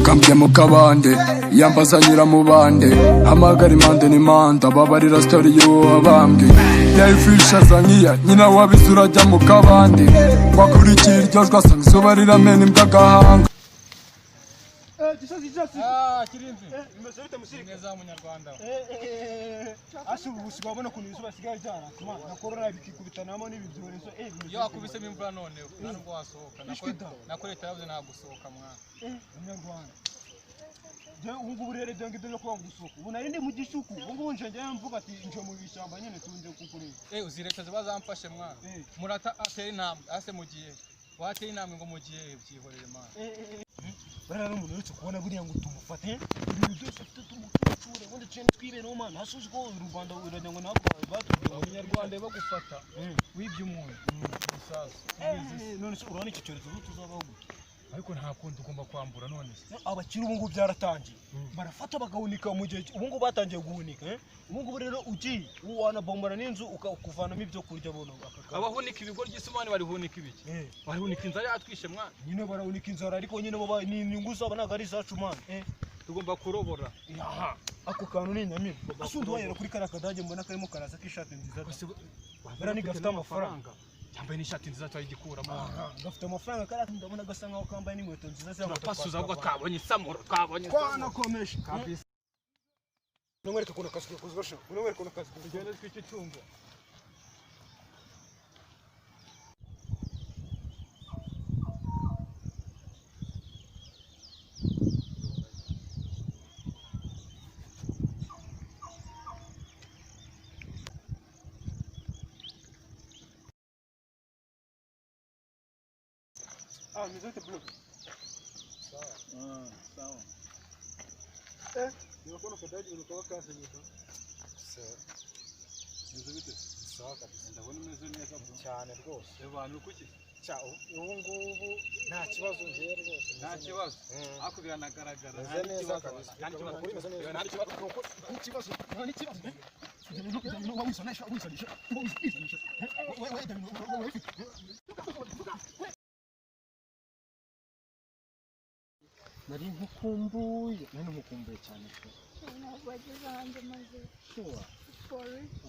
mukambye mukabande yambaza nyiramubande hamagara impande n'impanda babarira story y'uwo wabambwe yayifisha zankiya nyina wabizura ajya mu kabande wakurikira iryo jwi asanga izuba riramena imbwa agahanga. Kirinzi imeze bite musirika neza munyarwanda ashubu busiga babona kuntu izuba sigaye cyane na corona bikikubitanamo n'ibibyorezo yo akubisemo imvura none nubwo wasohoka nako leta yavuze nta gusohoka mwana munyarwanda je ubu rero byo ngibyo kuba gusohoka ubu nari ndi mu gishuku ubu nje mvuga ati nje mu bishyamba nyene tunje kukureba uzireka bazamfashe mwana murata atera intambwe ase mugiye watera intambwe ngo mugiye byihorere mwana barara umuntu uretse kubona buriya ngo tumufate ibintu byose afite tumucure ubundi cyane twiberaho mana hasuzwe u Rwanda urajya ngo nako batubwiye abanyarwanda bagufata wibye umuntu musaza none se urabona iki cyorezo tuzabaho ariko nta kundi ugomba kwambura none abakiri ubu ngubu byaratangiye barafata bagahunika mu gihe ubu ngubu batangiye guhunika ubu ngubu rero ugiye wanabombora n'inzu ukuvanamo ibyo kurya bono abahunika ibigo ry'isumani barihunika ibiki barihunika inzara yatwishe mwana nyine barahunika inzara ariko nyine baba ni inyungu zabo ntabwo ari izacu mwana tugomba kurobora ako kantu ni inyamibwa asundi wayera kuri kariya kadage mbona karimo karaza k'ishati nziza bara ni gafite amafaranga yambaye n'ishati nziza twayigikuramo gafite amafaranga karati ndabona gasa nkaho kambaye n'inkweto nziza z'amapasuza ahubwo twabonye samuro twabonye twanakomeje kabisa numwereka kuna kazi kuzosha numwereka kuna kazi tugende twiki cyumba mizete blue. Sawa. Niwakono kadaji unakuwa kazi nyuka. Mizete sawa kabisa. Ndabona umeze neza cyane rwose. Abantu kuki? Cyao. Ubu ngubu nta kibazo ngiye rwose. Nta kibazo. Akubira nagaragara. Nta kibazo kabisa. Nta kibazo. Nta kibazo. Nta kibazo. Nari nkukumbuye cyane pe ntabwo wageze hanze maze shuwa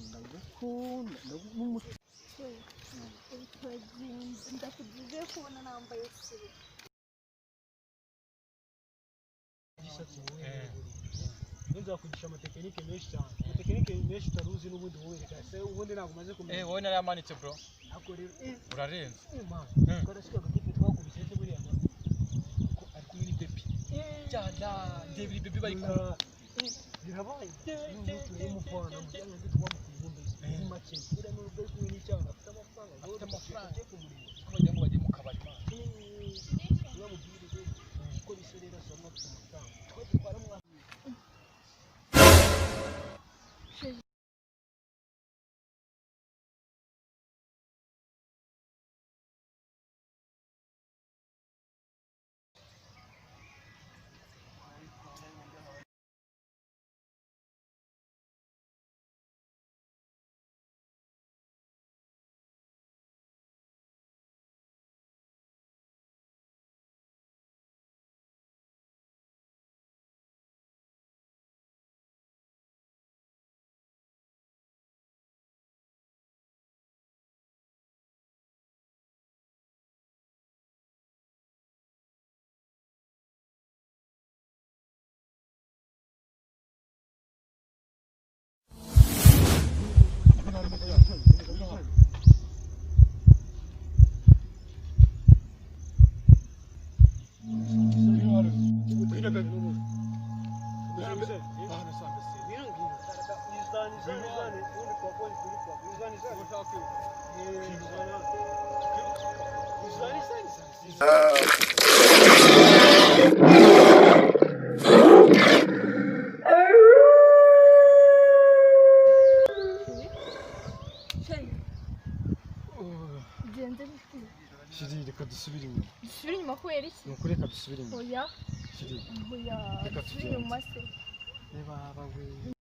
ndagukunda ndakugize kubona nambaye siri nzakugisha amatekinike menshi cyane amatekinike menshi utaruzi n'ubundi wowereka se ubundi ntabwo umaze kumenya wowe nari yamanitse bro ntabwo rero urarenze karashika gafite twakubise se buriya Jada, David baby bari ko birabaye n'utuye mu fona mu cyangwa nditwa mu kuzumbe ni make kira n'ubwo kuri n'icyana afite amafaranga cyo kumurimo kubajya ngo bajye mu kabari ma niba mubwirije ko biserera soma amafaranga twe dutwara mu Shiri reka dusubire inyuma. Dusubire inyuma kubera iki? Nukuri reka dusubire inyuma. Oya. Shiri. Oya. Reka tugende. Reba bawe.